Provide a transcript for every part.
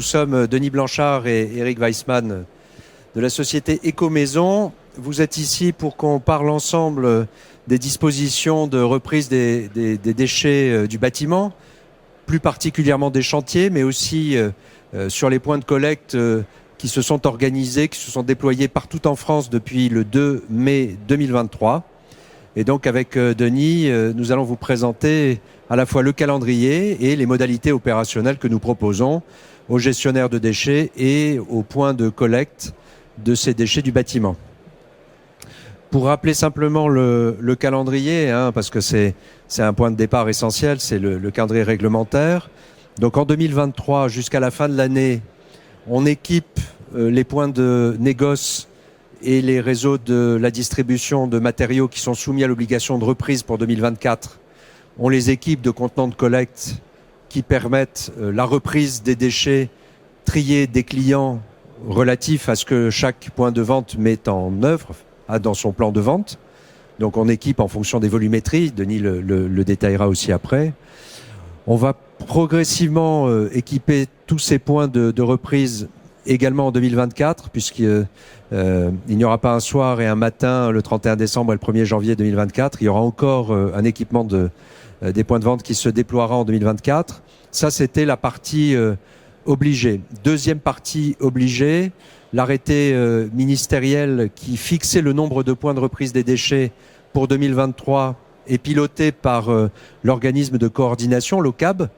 Nous sommes Denis Blanchard et Eric Weissman de la société Ecomaison. Vous êtes ici pour qu'on parle ensemble des dispositions de reprise des déchets du bâtiment, plus particulièrement des chantiers, mais aussi sur les points de collecte qui se sont organisés, qui se sont déployés partout en France depuis le 2 mai 2023. Et donc avec Denis, nous allons vous présenter à la fois le calendrier et les modalités opérationnelles que nous proposons aux gestionnaires de déchets et aux points de collecte de ces déchets du bâtiment. Pour rappeler simplement le calendrier, parce que c'est un point de départ essentiel, c'est le calendrier réglementaire. Donc en 2023, jusqu'à la fin de l'année, on équipe les points de négoce et les réseaux de la distribution de matériaux qui sont soumis à l'obligation de reprise pour 2024. On les équipe de contenants de collecte qui permettent la reprise des déchets triés des clients relatifs à ce que chaque point de vente met en œuvre dans son plan de vente. Donc on équipe en fonction des volumétries, Denis le détaillera aussi après. On va progressivement équiper tous ces points de reprise également en 2024, puisqu'il n'y aura pas un soir et un matin le 31 décembre et le 1er janvier 2024. Il y aura encore un équipement des points de vente qui se déploiera en 2024. Ça, c'était la partie obligée. Deuxième partie obligée, l'arrêté ministériel qui fixait le nombre de points de reprise des déchets pour 2023 est piloté par l'organisme de coordination, l'OCAB,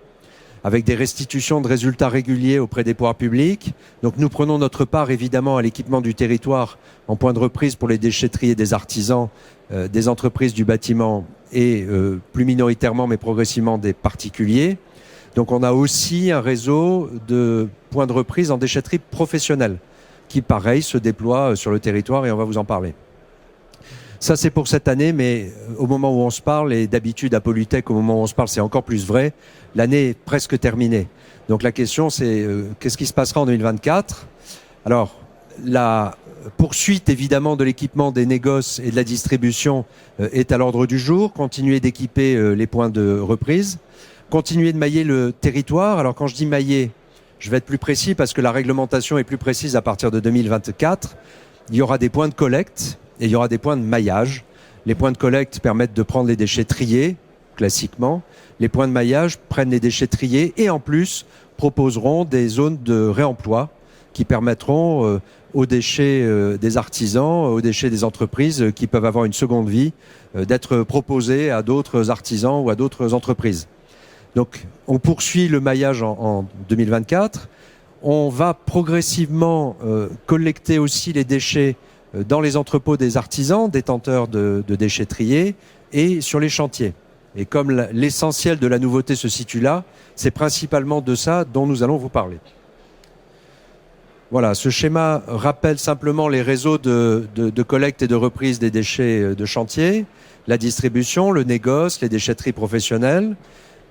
avec des restitutions de résultats réguliers auprès des pouvoirs publics. Donc nous prenons notre part évidemment à l'équipement du territoire en point de reprise pour les déchetteries des artisans, des entreprises du bâtiment et plus minoritairement mais progressivement des particuliers. Donc on a aussi un réseau de points de reprise en déchetterie professionnelle qui pareil se déploie sur le territoire et on va vous en parler. Ça, c'est pour cette année, mais au moment où on se parle, et d'habitude à Polytech, au moment où on se parle, c'est encore plus vrai, l'année est presque terminée. Donc la question, c'est qu'est-ce qui se passera en 2024 ? Alors, la poursuite, évidemment, de l'équipement des négoces et de la distribution est à l'ordre du jour. Continuer d'équiper les points de reprise. Continuer de mailler le territoire. Alors, quand je dis mailler, je vais être plus précis parce que la réglementation est plus précise à partir de 2024. Il y aura des points de collecte. Et il y aura des points de maillage. Les points de collecte permettent de prendre les déchets triés, classiquement. Les points de maillage prennent les déchets triés et en plus proposeront des zones de réemploi qui permettront aux déchets des artisans, aux déchets des entreprises qui peuvent avoir une seconde vie, d'être proposés à d'autres artisans ou à d'autres entreprises. Donc on poursuit le maillage en 2024. On va progressivement collecter aussi les déchets dans les entrepôts des artisans, détenteurs de déchets triés, et sur les chantiers. Et comme l'essentiel de la nouveauté se situe là, c'est principalement de ça dont nous allons vous parler. Voilà, ce schéma rappelle simplement les réseaux de collecte et de reprise des déchets de chantier, la distribution, le négoce, les déchetteries professionnelles,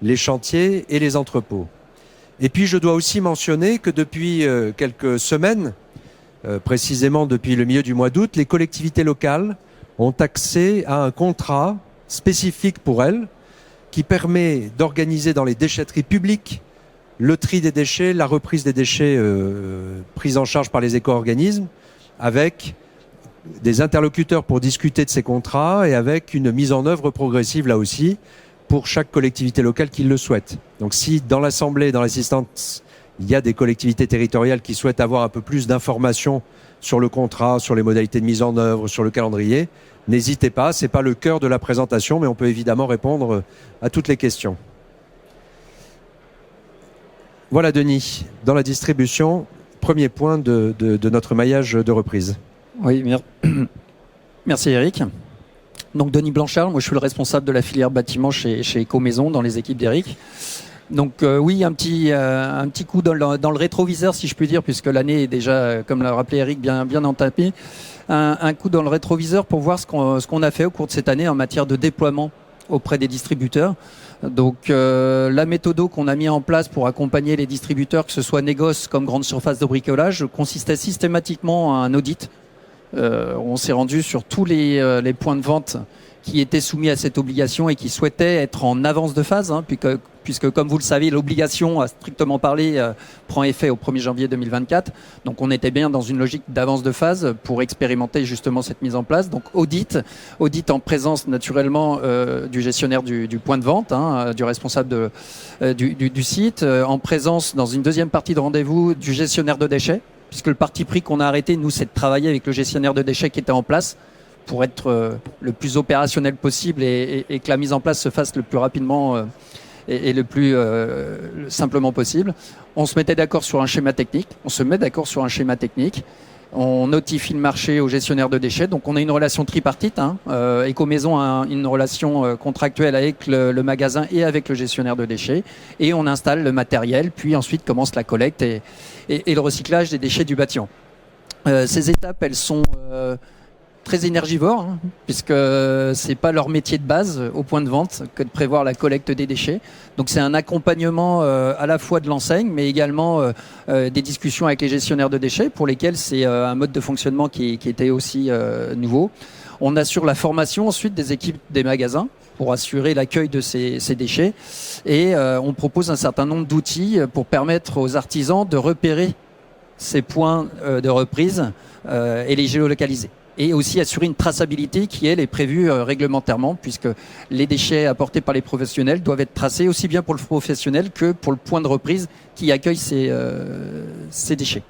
les chantiers et les entrepôts. Et puis je dois aussi mentionner que depuis quelques semaines, précisément depuis le milieu du mois d'août, les collectivités locales ont accès à un contrat spécifique pour elles qui permet d'organiser dans les déchetteries publiques le tri des déchets, la reprise des déchets pris en charge par les éco-organismes avec des interlocuteurs pour discuter de ces contrats et avec une mise en œuvre progressive là aussi pour chaque collectivité locale qui le souhaite. Donc si dans l'Assemblée, dans l'assistance, il y a des collectivités territoriales qui souhaitent avoir un peu plus d'informations sur le contrat, sur les modalités de mise en œuvre, sur le calendrier. N'hésitez pas, ce n'est pas le cœur de la présentation, mais on peut évidemment répondre à toutes les questions. Voilà Denis, dans la distribution, premier point de notre maillage de reprise. Oui, merci Eric. Donc Denis Blanchard, moi je suis le responsable de la filière bâtiment chez Ecomaison dans les équipes d'Eric. Donc oui, un petit coup dans le rétroviseur, si je puis dire, puisque l'année est déjà, comme l'a rappelé Eric, bien entamée. Un coup dans le rétroviseur pour voir ce qu'on a fait au cours de cette année en matière de déploiement auprès des distributeurs. Donc la méthode qu'on a mis en place pour accompagner les distributeurs, que ce soit négoce comme grande surface de bricolage, consistait systématiquement à un audit. On s'est rendu sur tous les points de vente qui étaient soumis à cette obligation et qui souhaitaient être en avance de phase, hein, puisque comme vous le savez, l'obligation à strictement parler prend effet au 1er janvier 2024. Donc on était bien dans une logique d'avance de phase pour expérimenter justement cette mise en place. Donc audit en présence naturellement du gestionnaire du point de vente, hein, du responsable du site, en présence dans une deuxième partie de rendez-vous du gestionnaire de déchets, puisque le parti pris qu'on a arrêté, nous, c'est de travailler avec le gestionnaire de déchets qui était en place pour être le plus opérationnel possible et que la mise en place se fasse le plus rapidement et le plus simplement possible. On se mettait d'accord sur un schéma technique, on notifie le marché au gestionnaire de déchets, donc on a une relation tripartite, hein. Ecomaison a une relation contractuelle avec le magasin et avec le gestionnaire de déchets, et on installe le matériel, puis ensuite commence la collecte et le recyclage des déchets du bâtiment. Ces étapes, elles sont très énergivores, hein, puisque c'est pas leur métier de base au point de vente que de prévoir la collecte des déchets. Donc c'est un accompagnement à la fois de l'enseigne, mais également des discussions avec les gestionnaires de déchets, pour lesquels c'est un mode de fonctionnement qui était aussi nouveau. On assure la formation ensuite des équipes des magasins pour assurer l'accueil de ces déchets, et on propose un certain nombre d'outils pour permettre aux artisans de repérer ces points de reprise et les géolocaliser. Et aussi assurer une traçabilité qui, elle, est prévue réglementairement, puisque les déchets apportés par les professionnels doivent être tracés aussi bien pour le professionnel que pour le point de reprise qui accueille ces déchets.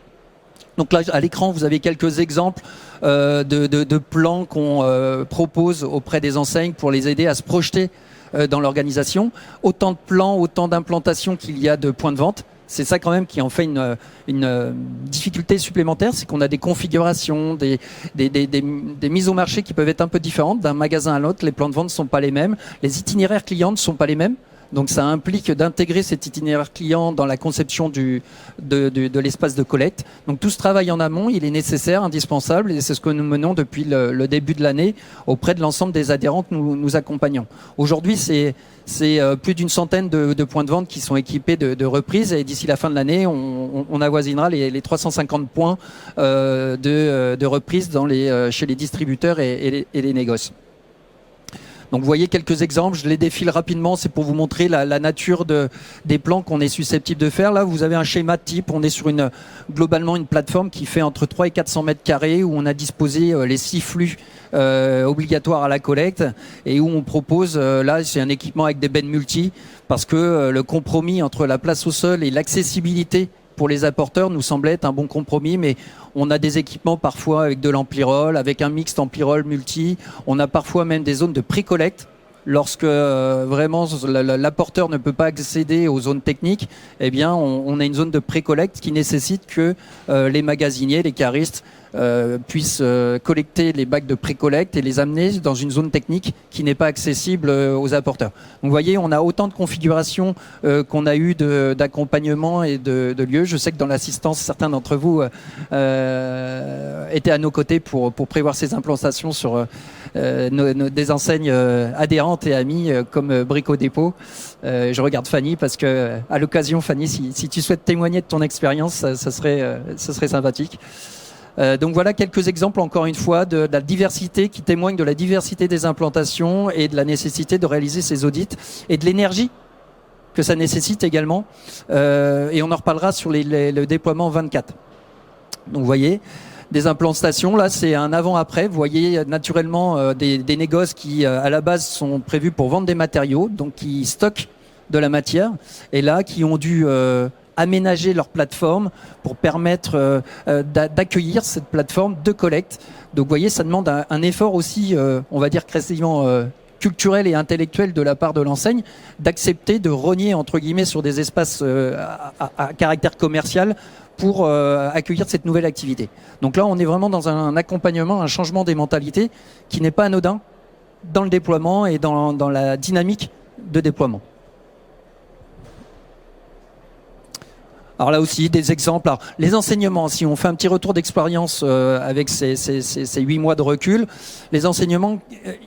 Donc là, à l'écran, vous avez quelques exemples de plans qu'on propose auprès des enseignes pour les aider à se projeter dans l'organisation. Autant de plans, autant d'implantations qu'il y a de points de vente. C'est ça quand même qui en fait une difficulté supplémentaire, c'est qu'on a des configurations, des mises au marché qui peuvent être un peu différentes d'un magasin à l'autre. Les plans de vente ne sont pas les mêmes, les itinéraires clients ne sont pas les mêmes. Donc ça implique d'intégrer cet itinéraire client dans la conception de l'espace de collecte. Donc tout ce travail en amont, il est nécessaire, indispensable, et c'est ce que nous menons depuis le début de l'année auprès de l'ensemble des adhérents que nous accompagnons. Aujourd'hui, c'est plus d'une centaine de points de vente qui sont équipés de reprises, et d'ici la fin de l'année, on avoisinera les 350 points de reprises chez les distributeurs et les négoces. Donc vous voyez quelques exemples, je les défile rapidement, c'est pour vous montrer la nature des plans qu'on est susceptible de faire. Là, vous avez un schéma type, on est sur globalement une plateforme qui fait entre 3 et 400 mètres carrés, où on a disposé les 6 flux obligatoires à la collecte, et où on propose, là c'est un équipement avec des bennes multi, parce que le compromis entre la place au sol et l'accessibilité pour les apporteurs nous semblait être un bon compromis, mais on a des équipements parfois avec de l'empirol, avec un mixte empirol multi. On a parfois même des zones de pré-collecte. Lorsque vraiment l'apporteur ne peut pas accéder aux zones techniques, eh bien on a une zone de pré-collecte qui nécessite que les magasiniers, les caristes puissent collecter les bacs de pré-collecte et les amener dans une zone technique qui n'est pas accessible aux apporteurs. Donc vous voyez, on a autant de configurations qu'on a eu d'accompagnement et de lieux. Je sais que dans l'assistance, certains d'entre vous étaient à nos côtés pour prévoir ces implantations sur des enseignes adhérentes et amies comme Brico Dépôt. Je regarde Fanny parce que, à l'occasion, Fanny, si tu souhaites témoigner de ton expérience, ça serait sympathique. Donc voilà quelques exemples, encore une fois, de la diversité, qui témoignent de la diversité des implantations et de la nécessité de réaliser ces audits et de l'énergie que ça nécessite également. Et on en reparlera sur le déploiement 24. Donc vous voyez, des implantations, là c'est un avant-après. Vous voyez naturellement des négoces qui à la base sont prévus pour vendre des matériaux, donc qui stockent de la matière, et là qui ont dû aménager leur plateforme pour permettre d'accueillir cette plateforme de collecte. Donc vous voyez, ça demande un effort aussi, on va dire quasiment culturel et intellectuel de la part de l'enseigne, d'accepter de rogner entre guillemets sur des espaces à caractère commercial pour accueillir cette nouvelle activité. Donc là, on est vraiment dans un accompagnement, un changement des mentalités qui n'est pas anodin dans le déploiement et dans la dynamique de déploiement. Alors là aussi, des exemples. Alors, les enseignements, si on fait un petit retour d'expérience avec ces 8 mois de recul, les enseignements,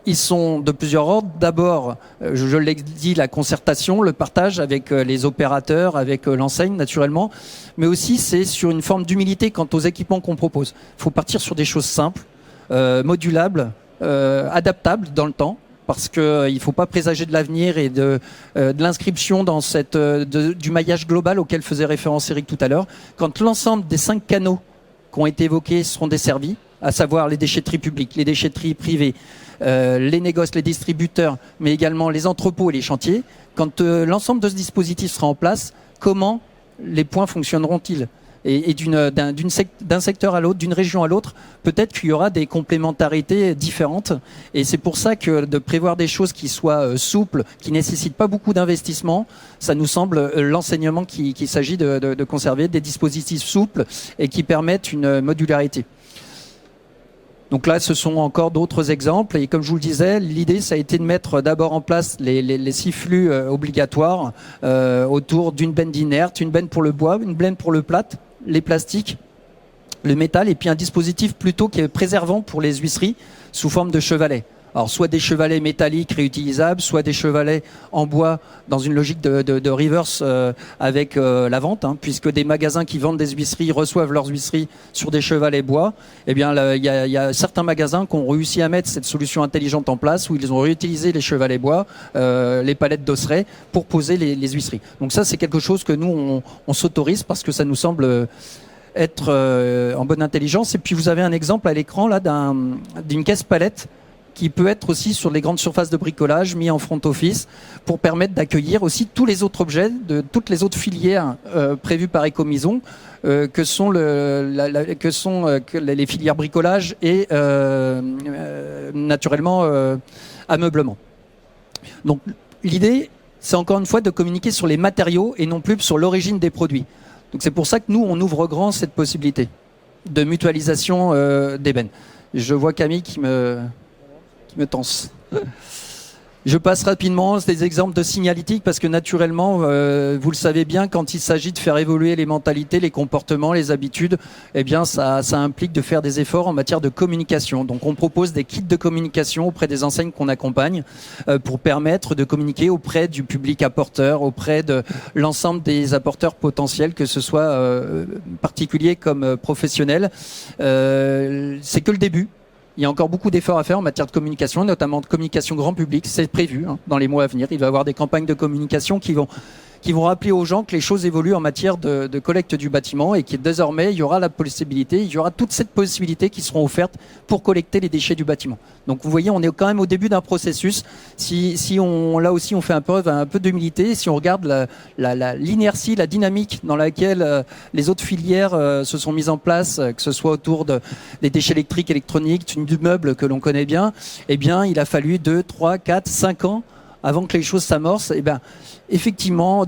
ils sont de plusieurs ordres. D'abord, je l'ai dit, la concertation, le partage avec les opérateurs, avec l'enseigne naturellement, mais aussi c'est sur une forme d'humilité quant aux équipements qu'on propose. Il faut partir sur des choses simples, modulables, adaptables dans le temps, parce que il faut pas présager de l'avenir et de l'inscription dans du maillage global auquel faisait référence Eric tout à l'heure. Quand l'ensemble des 5 canaux qui ont été évoqués seront desservis, à savoir les déchetteries publiques, les déchetteries privées, les négoces, les distributeurs, mais également les entrepôts et les chantiers, quand l'ensemble de ce dispositif sera en place, comment les points fonctionneront-ils ? Et d'un secteur à l'autre, d'une région à l'autre, peut-être qu'il y aura des complémentarités différentes. Et c'est pour ça que de prévoir des choses qui soient souples, qui nécessitent pas beaucoup d'investissement, ça nous semble l'enseignement qu'il s'agit de conserver, des dispositifs souples et qui permettent une modularité. Donc là, ce sont encore d'autres exemples. Et comme je vous le disais, l'idée, ça a été de mettre d'abord en place les 6 flux obligatoires autour d'une benne inerte, une benne pour le bois, une benne pour le plâtre, les plastiques, le métal, et puis un dispositif plutôt qui est préservant pour les huisseries sous forme de chevalets. Alors soit des chevalets métalliques réutilisables, soit des chevalets en bois dans une logique de reverse avec la vente, puisque des magasins qui vendent des huisseries reçoivent leurs huisseries sur des chevalets bois. Eh bien, il y a certains magasins qui ont réussi à mettre cette solution intelligente en place où ils ont réutilisé les chevalets bois, les palettes d'osserets pour poser les huisseries. Donc ça, c'est quelque chose que nous on s'autorise parce que ça nous semble être en bonne intelligence. Et puis vous avez un exemple à l'écran là d'une caisse palette qui peut être aussi sur les grandes surfaces de bricolage mis en front office pour permettre d'accueillir aussi tous les autres objets de toutes les autres filières prévues par Ecomaison que sont les filières bricolage et naturellement ameublement. Donc l'idée, c'est encore une fois de communiquer sur les matériaux et non plus sur l'origine des produits. Donc c'est pour ça que nous, on ouvre grand cette possibilité de mutualisation d'ébène. Je vois Camille qui me tense. Je passe rapidement des exemples de signalétique parce que naturellement, vous le savez bien, quand il s'agit de faire évoluer les mentalités, les comportements, les habitudes, eh bien ça implique de faire des efforts en matière de communication. Donc on propose des kits de communication auprès des enseignes qu'on accompagne pour permettre de communiquer auprès du public apporteur, auprès de l'ensemble des apporteurs potentiels, que ce soit particuliers comme professionnels. C'est que le début. Il y a encore beaucoup d'efforts à faire en matière de communication, notamment de communication grand public. C'est prévu dans les mois à venir. Il va y avoir des campagnes de communication qui vont rappeler aux gens que les choses évoluent en matière de collecte du bâtiment et que désormais, il y aura la possibilité, il y aura toute cette possibilité qui seront offertes pour collecter les déchets du bâtiment. Donc vous voyez, on est quand même au début d'un processus. Là aussi, on fait un peu d'humilité. Si on regarde l'inertie, la dynamique dans laquelle les autres filières se sont mises en place, que ce soit autour des déchets électriques, électroniques, du meuble que l'on connaît bien, eh bien, il a fallu 2, 3, 4, 5 ans avant que les choses s'amorcent. Eh bien, effectivement,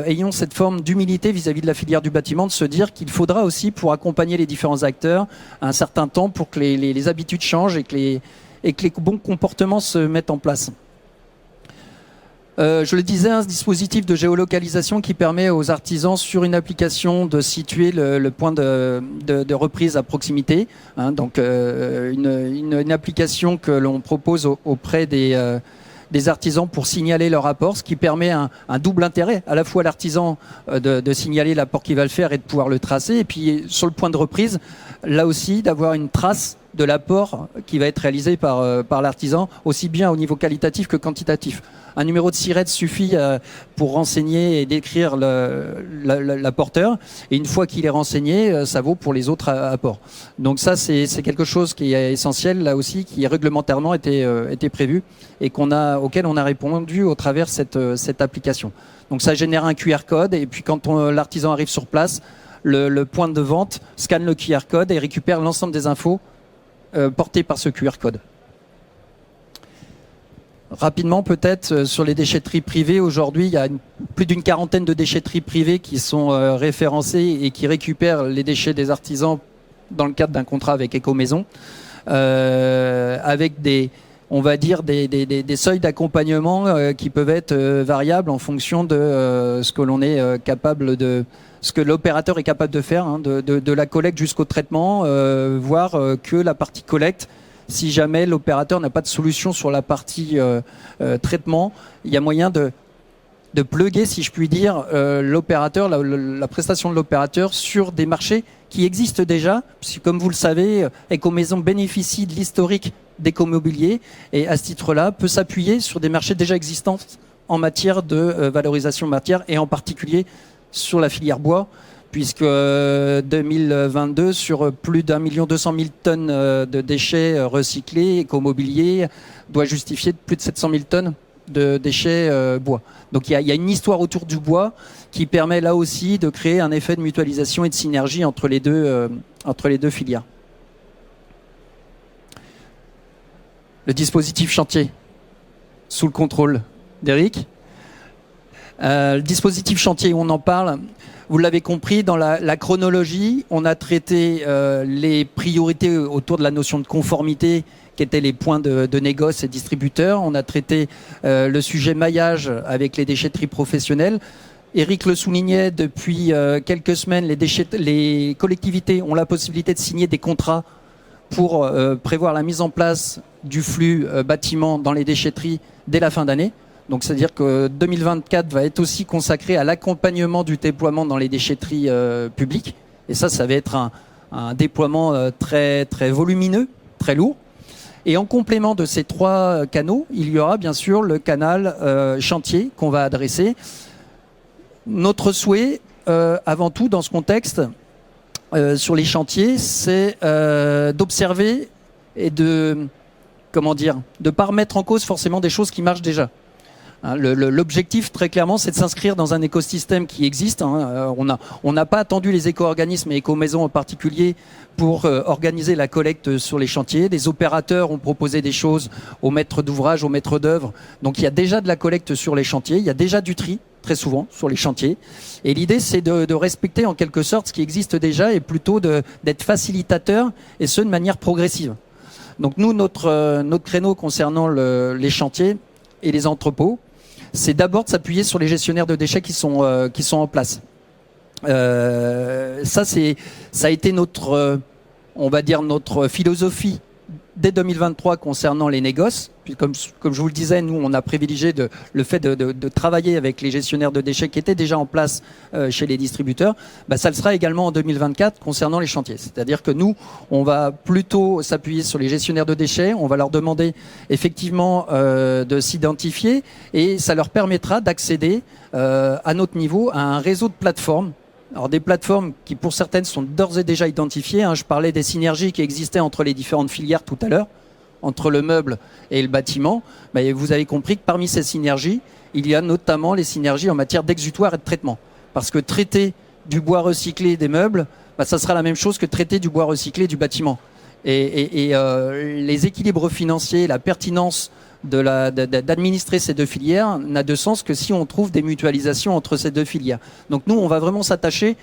ayons cette forme d'humilité vis-à-vis de la filière du bâtiment, de se dire qu'il faudra aussi, pour accompagner les différents acteurs, un certain temps pour que les habitudes changent et que les bons comportements se mettent en place. Je le disais, un dispositif de géolocalisation qui permet aux artisans sur une application de situer le point de reprise à proximité. Donc une application que l'on propose auprès des artisans pour signaler leur apport, ce qui permet un double intérêt, à la fois l'artisan de signaler l'apport qu'il va le faire et de pouvoir le tracer, et puis sur le point de reprise, là aussi d'avoir une trace de l'apport qui va être réalisé par l'artisan, aussi bien au niveau qualitatif que quantitatif. Un numéro de SIRET suffit pour renseigner et décrire l'apporteur, et une fois qu'il est renseigné, ça vaut pour les autres apports. Donc ça, c'est quelque chose qui est essentiel, là aussi, qui réglementairement était prévu et auquel on a répondu au travers cette application. Donc ça génère un QR code, et puis quand l'artisan arrive sur place, le point de vente scanne le QR code et récupère l'ensemble des infos portées par ce QR code. Rapidement, peut-être, sur les déchetteries privées, aujourd'hui, il y a plus d'une quarantaine de déchetteries privées qui sont référencées et qui récupèrent les déchets des artisans dans le cadre d'un contrat avec Ecomaison, avec on va dire des seuils d'accompagnement qui peuvent être variables en fonction de ce que l'on est capable ce que l'opérateur est capable de faire, de la collecte jusqu'au traitement, voire que la partie collecte. Si jamais l'opérateur n'a pas de solution sur la partie traitement, il y a moyen de de plugger, si je puis dire, l'opérateur, la prestation de l'opérateur sur des marchés qui existent déjà, puisque comme vous le savez, Ecomaison bénéficie de l'historique d'Ecomobilier et à ce titre-là peut s'appuyer sur des marchés déjà existants en matière de valorisation matière et en particulier sur la filière bois, puisque 2022, sur plus d'1,2 million tonnes de déchets recyclés, Ecomobilier doit justifier plus de 700 000 tonnes de déchets bois. Donc il y a une histoire autour du bois qui permet là aussi de créer un effet de mutualisation et de synergie entre les deux filières. Le dispositif chantier, sous le contrôle d'Éric. Le dispositif chantier, on en parle, vous l'avez compris, dans la chronologie, on a traité les priorités autour de la notion de conformité, qui étaient les points de négoce et distributeurs. On a traité le sujet maillage avec les déchetteries professionnelles. Éric le soulignait, depuis quelques semaines, les collectivités ont la possibilité de signer des contrats pour prévoir la mise en place du flux bâtiment dans les déchetteries dès la fin d'année. Donc c'est-à-dire que 2024 va être aussi consacré à l'accompagnement du déploiement dans les déchetteries publiques. Et ça va être un déploiement très, très volumineux, très lourd. Et en complément de ces trois canaux, il y aura bien sûr le canal chantier qu'on va adresser. Notre souhait, avant tout, dans ce contexte, sur les chantiers, c'est d'observer et de pas remettre en cause forcément des choses qui marchent déjà. L'objectif, très clairement, c'est de s'inscrire dans un écosystème qui existe. On n'a pas attendu les éco-organismes et éco-maisons en particulier pour organiser la collecte sur les chantiers. Des opérateurs ont proposé des choses aux maîtres d'ouvrage, aux maîtres d'œuvre. Donc il y a déjà de la collecte sur les chantiers, il y a déjà du tri, très souvent, sur les chantiers. Et l'idée, c'est de respecter en quelque sorte ce qui existe déjà et plutôt d'être facilitateur, et ce, de manière progressive. Donc nous, notre créneau concernant les chantiers et les entrepôts, c'est d'abord de s'appuyer sur les gestionnaires de déchets qui sont en place. Ça a été notre philosophie dès 2023 concernant les négoces. Puis comme je vous le disais, nous, on a privilégié le fait de travailler avec les gestionnaires de déchets qui étaient déjà en place chez les distributeurs. Ça le sera également en 2024 concernant les chantiers. C'est-à-dire que nous, on va plutôt s'appuyer sur les gestionnaires de déchets. On va leur demander effectivement de s'identifier et ça leur permettra d'accéder à notre niveau à un réseau de plateformes. Alors des plateformes qui pour certaines sont d'ores et déjà identifiées. Je parlais des synergies qui existaient entre les différentes filières tout à l'heure, entre le meuble et le bâtiment. Vous avez compris que parmi ces synergies, il y a notamment les synergies en matière d'exutoire et de traitement. Parce que traiter du bois recyclé des meubles, ça sera la même chose que traiter du bois recyclé du bâtiment. Et les équilibres financiers, la pertinence d'administrer ces deux filières n'a de sens que si on trouve des mutualisations entre ces deux filières. Donc nous, on va vraiment s'attacher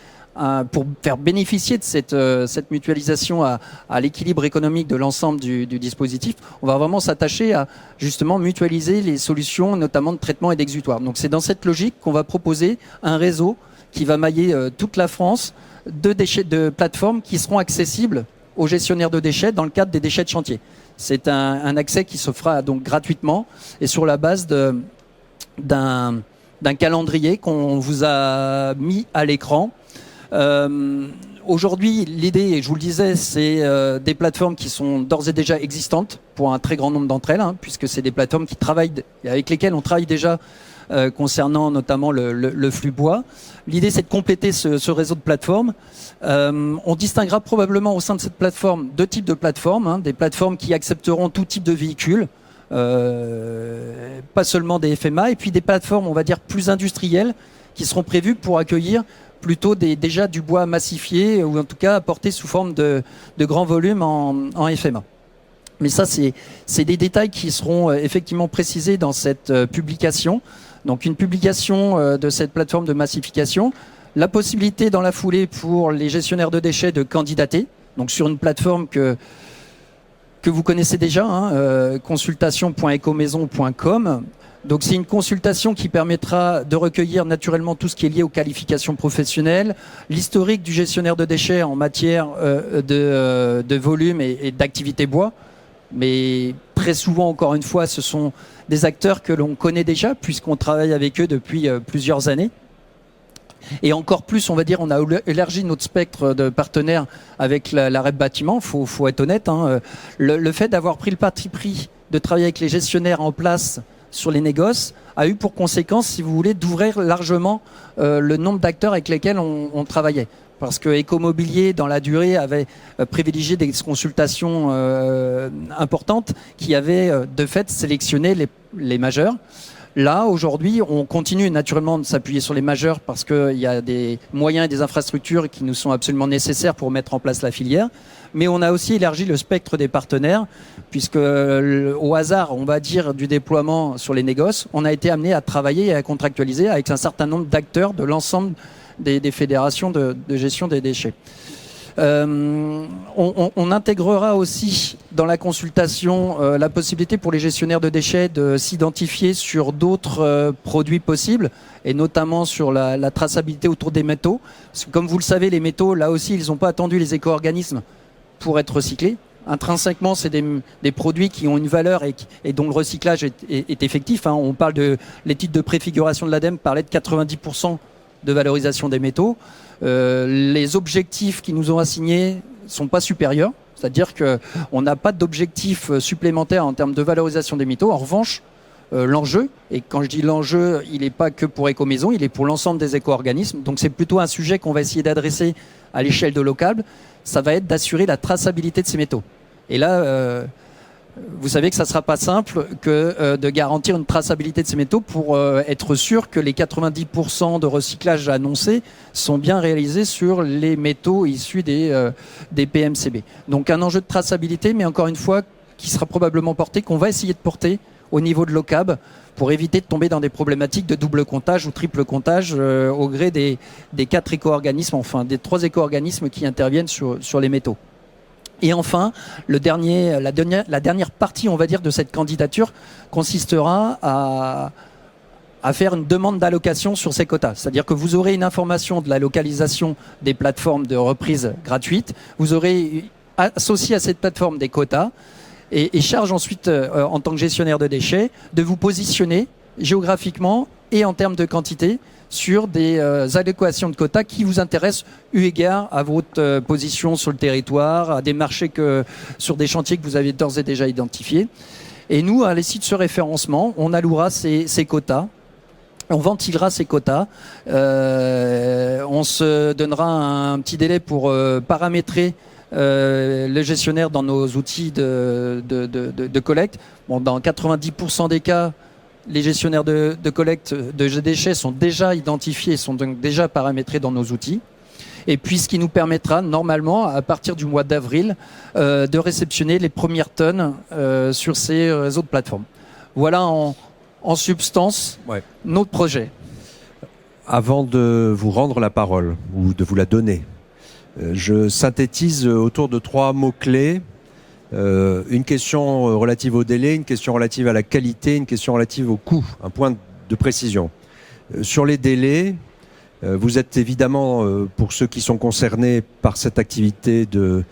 pour faire bénéficier de cette mutualisation à l'équilibre économique de l'ensemble du dispositif. On va vraiment s'attacher à justement mutualiser les solutions, notamment de traitement et d'exutoire. Donc c'est dans cette logique qu'on va proposer un réseau qui va mailler toute la France de plateformes qui seront accessibles aux gestionnaires de déchets dans le cadre des déchets de chantier. C'est un accès qui se fera donc gratuitement et sur la base d'un calendrier qu'on vous a mis à l'écran. Aujourd'hui, l'idée, et je vous le disais, c'est des plateformes qui sont d'ores et déjà existantes pour un très grand nombre d'entre elles, puisque c'est des plateformes avec lesquelles on travaille déjà concernant notamment le flux bois. L'idée, c'est de compléter ce réseau de plateformes. On distinguera probablement au sein de cette plateforme deux types de plateformes, des plateformes qui accepteront tout type de véhicules, pas seulement des FMA, et puis des plateformes, on va dire, plus industrielles qui seront prévues pour accueillir plutôt déjà du bois massifié ou en tout cas apporté sous forme de grands volumes en FMA. Mais ça, c'est des détails qui seront effectivement précisés dans cette publication. Donc une publication de cette plateforme de massification, la possibilité dans la foulée pour les gestionnaires de déchets de candidater, donc sur une plateforme que vous connaissez déjà, consultation.ecomaison.com. Donc c'est une consultation qui permettra de recueillir naturellement tout ce qui est lié aux qualifications professionnelles, l'historique du gestionnaire de déchets en matière de volume et d'activité bois. mais très souvent, encore une fois, ce sont des acteurs que l'on connaît déjà, puisqu'on travaille avec eux depuis plusieurs années. Et encore plus, on va dire, on a élargi notre spectre de partenaires avec la REP Bâtiment. Faut être honnête, hein. Le fait d'avoir pris le parti pris de travailler avec les gestionnaires en place sur les négoces a eu pour conséquence, si vous voulez, d'ouvrir largement le nombre d'acteurs avec lesquels on travaillait. Parce que Ecomobilier, dans la durée, avait privilégié des consultations importantes qui avaient de fait sélectionné les majeurs. Là, aujourd'hui, on continue naturellement de s'appuyer sur les majeurs parce qu'il y a des moyens et des infrastructures qui nous sont absolument nécessaires pour mettre en place la filière. Mais on a aussi élargi le spectre des partenaires puisque au hasard, on va dire, du déploiement sur les négoces, on a été amené à travailler et à contractualiser avec un certain nombre d'acteurs de l'ensemble des fédérations de gestion des déchets. On intégrera aussi dans la consultation la possibilité pour les gestionnaires de déchets de s'identifier sur d'autres produits possibles et notamment sur la traçabilité autour des métaux. Parce que comme vous le savez, les métaux, là aussi, ils n'ont pas attendu les éco-organismes pour être recyclés. Intrinsèquement, c'est des produits qui ont une valeur et dont le recyclage est effectif. Hein. On parle de l'étude de préfiguration de l'ADEME parlait de 90% de valorisation des métaux. Les objectifs qui nous ont assignés sont pas supérieurs, c'est-à-dire que on n'a pas d'objectif supplémentaire en termes de valorisation des métaux. En revanche, l'enjeu, et quand je dis l'enjeu, il n'est pas que pour Ecomaison, il est pour l'ensemble des éco-organismes. Donc c'est plutôt un sujet qu'on va essayer d'adresser à l'échelle de local. Ça va être d'assurer la traçabilité de ces métaux. Et là, vous savez que ça ne sera pas simple que de garantir une traçabilité de ces métaux pour être sûr que les 90% de recyclage annoncés sont bien réalisés sur les métaux issus des PMCB. Donc un enjeu de traçabilité, mais encore une fois, qui sera probablement porté, qu'on va essayer de porter au niveau de l'OCAB pour éviter de tomber dans des problématiques de double comptage ou triple comptage au gré des 4 éco-organismes, enfin des 3 éco-organismes qui interviennent sur les métaux. Et enfin, la dernière partie, on va dire, de cette candidature consistera à faire une demande d'allocation sur ces quotas. C'est-à-dire que vous aurez une information de la localisation des plateformes de reprise gratuite, vous aurez associé à cette plateforme des quotas, et charge ensuite, en tant que gestionnaire de déchets, de vous positionner géographiquement et en termes de quantité sur des adéquations de quotas qui vous intéressent eu égard à votre position sur le territoire, à des marchés sur des chantiers que vous avez d'ores et déjà identifiés. Et nous, à l'issue de ce référencement, on allouera ces quotas. On ventilera ces quotas. On se donnera un petit délai pour paramétrer le gestionnaire dans nos outils de collecte. Bon, dans 90% des cas, les gestionnaires de collecte de déchets sont déjà identifiés, sont donc déjà paramétrés dans nos outils. Et puis, ce qui nous permettra, normalement, à partir du mois d'avril, de réceptionner les premières tonnes sur ces autres plateformes. Voilà en substance notre projet. Avant de vous rendre la parole, ou de vous la donner, je synthétise autour de 3 mots-clés. Une question relative au délai, une question relative à la qualité, une question relative au coût, un point de précision. Sur les délais, vous êtes évidemment, pour ceux qui sont concernés par cette activité de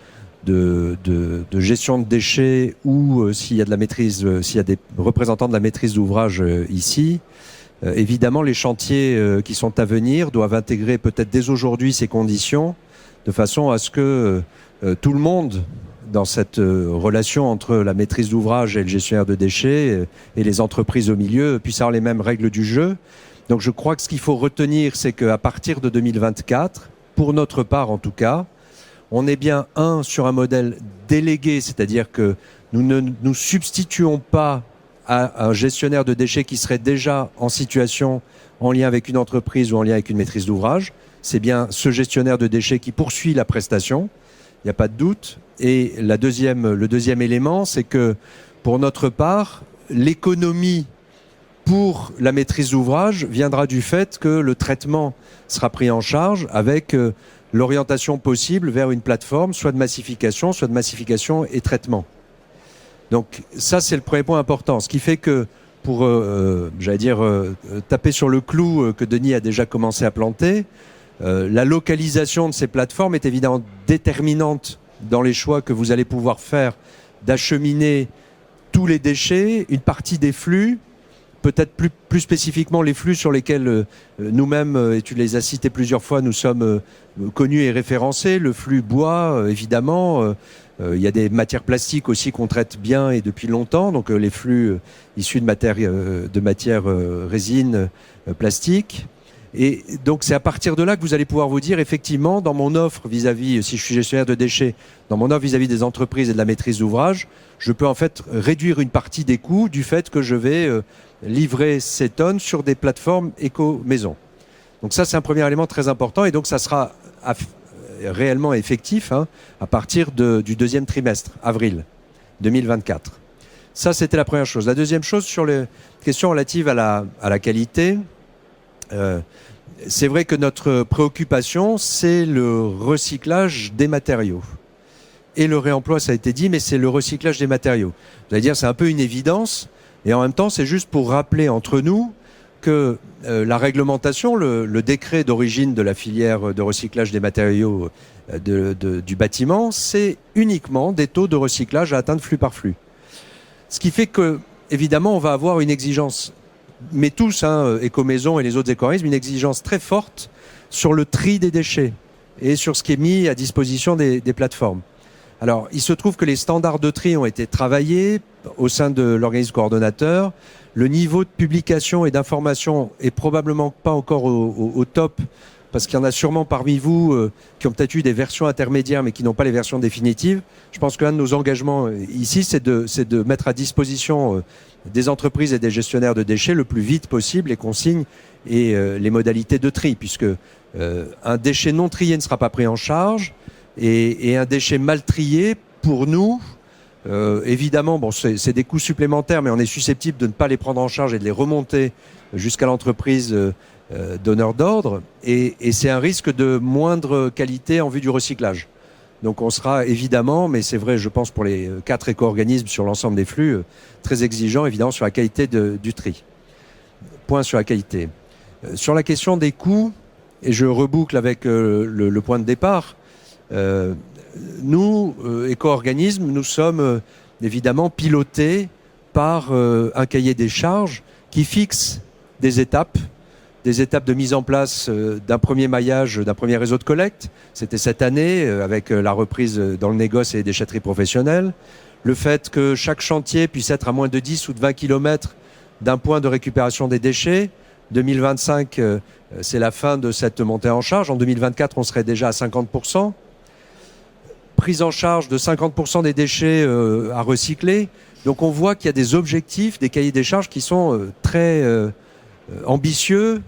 gestion de déchets ou s'il y a de la maîtrise, s'il y a des représentants de la maîtrise d'ouvrage ici, évidemment les chantiers qui sont à venir doivent intégrer peut-être dès aujourd'hui ces conditions de façon à ce que tout le monde dans cette relation entre la maîtrise d'ouvrage et le gestionnaire de déchets et les entreprises au milieu puissent avoir les mêmes règles du jeu. Donc je crois que ce qu'il faut retenir, c'est qu'à partir de 2024, pour notre part en tout cas, on est bien sur un modèle délégué, c'est-à-dire que nous ne nous substituons pas à un gestionnaire de déchets qui serait déjà en situation en lien avec une entreprise ou en lien avec une maîtrise d'ouvrage. C'est bien ce gestionnaire de déchets qui poursuit la prestation, il n'y a pas de doute. Et le deuxième élément, c'est que pour notre part, l'économie pour la maîtrise d'ouvrage viendra du fait que le traitement sera pris en charge avec l'orientation possible vers une plateforme, soit de massification et traitement. Donc ça, c'est le premier point important. Ce qui fait que pour, taper sur le clou que Denis a déjà commencé à planter, la localisation de ces plateformes est évidemment déterminante dans les choix que vous allez pouvoir faire d'acheminer tous les déchets, une partie des flux, peut-être plus spécifiquement les flux sur lesquels nous-mêmes, et tu les as cités plusieurs fois, nous sommes connus et référencés. Le flux bois, évidemment. Il y a des matières plastiques aussi qu'on traite bien et depuis longtemps. Donc les flux issus de matières résine, plastique. Et donc c'est à partir de là que vous allez pouvoir vous dire, effectivement, dans mon offre vis-à-vis, si je suis gestionnaire de déchets, dans mon offre vis-à-vis des entreprises et de la maîtrise d'ouvrage, je peux en fait réduire une partie des coûts du fait que je vais livrer ces tonnes sur des plateformes éco-maison. Donc ça, c'est un premier élément très important et donc ça sera réellement effectif à partir du deuxième trimestre, avril 2024. Ça, c'était la première chose. La deuxième chose, sur les questions relatives à la qualité, c'est vrai que notre préoccupation, c'est le recyclage des matériaux. Et le réemploi, ça a été dit, mais c'est le recyclage des matériaux. Vous allez dire, c'est un peu une évidence, et en même temps, c'est juste pour rappeler entre nous que la réglementation, le décret d'origine de la filière de recyclage des matériaux du bâtiment, c'est uniquement des taux de recyclage à atteindre flux par flux. Ce qui fait que, évidemment, on va avoir une exigence, mais tous, Écomaison et les autres éco-organismes, une exigence très forte sur le tri des déchets et sur ce qui est mis à disposition des plateformes. Alors, il se trouve que les standards de tri ont été travaillés au sein de l'organisme coordonnateur. Le niveau de publication et d'information est probablement pas encore au top, parce qu'il y en a sûrement parmi vous qui ont peut-être eu des versions intermédiaires, mais qui n'ont pas les versions définitives. Je pense qu'un de nos engagements ici, c'est de mettre à disposition des entreprises et des gestionnaires de déchets le plus vite possible les consignes et les modalités de tri, puisque un déchet non trié ne sera pas pris en charge, et un déchet mal trié, pour nous, évidemment, bon, c'est des coûts supplémentaires, mais on est susceptible de ne pas les prendre en charge et de les remonter jusqu'à l'entreprise donneur d'ordre, et c'est un risque de moindre qualité en vue du recyclage. Donc on sera évidemment, mais c'est vrai, je pense, pour les 4 éco-organismes sur l'ensemble des flux, très exigeants, évidemment, sur la qualité du tri. Point sur la qualité. Sur la question des coûts, et je reboucle avec le point de départ, nous, éco-organismes, nous sommes évidemment pilotés par un cahier des charges qui fixe des étapes de mise en place d'un premier maillage, d'un premier réseau de collecte. C'était cette année, avec la reprise dans le négoce et les déchetteries professionnelles. Le fait que chaque chantier puisse être à moins de 10 ou de 20 km d'un point de récupération des déchets. 2025, c'est la fin de cette montée en charge. En 2024, on serait déjà à 50%. Prise en charge de 50% des déchets à recycler. Donc on voit qu'il y a des objectifs, des cahiers des charges qui sont très ambitieux,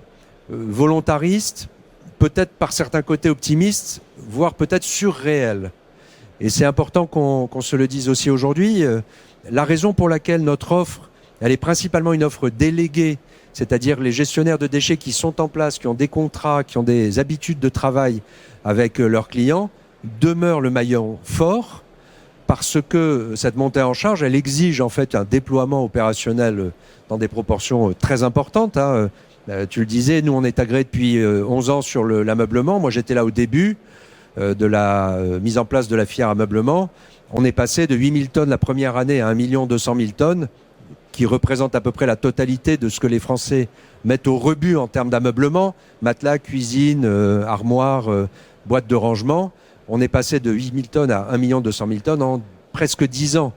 volontaristes, peut-être par certains côtés optimistes, voire peut-être surréels. Et c'est important qu'on se le dise aussi aujourd'hui. La raison pour laquelle notre offre, elle est principalement une offre déléguée, c'est-à-dire les gestionnaires de déchets qui sont en place, qui ont des contrats, qui ont des habitudes de travail avec leurs clients, demeure le maillon fort, parce que cette montée en charge, elle exige en fait un déploiement opérationnel dans des proportions très importantes. Tu le disais, nous on est agréés depuis 11 ans sur l'ameublement. Moi j'étais là au début de la mise en place de la filière ameublement. On est passé de 8 000 tonnes la première année à 1 200 000 tonnes, qui représente à peu près la totalité de ce que les Français mettent au rebut en termes d'ameublement, matelas, cuisine, armoire, boîte de rangement. On est passé de 8 000 tonnes à 1 200 000 tonnes en presque 10 ans.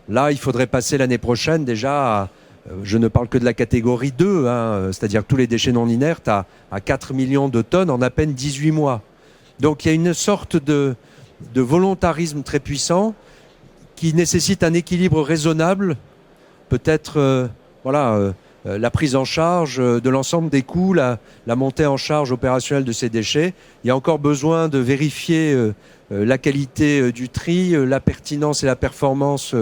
Là, il faudrait passer l'année prochaine déjà à, je ne parle que de la catégorie 2, c'est-à-dire tous les déchets non inertes, à 4 millions de tonnes en à peine 18 mois. Donc il y a une sorte de volontarisme très puissant qui nécessite un équilibre raisonnable, peut-être la prise en charge de l'ensemble des coûts, la montée en charge opérationnelle de ces déchets. Il y a encore besoin de vérifier la qualité du tri, la pertinence et la performance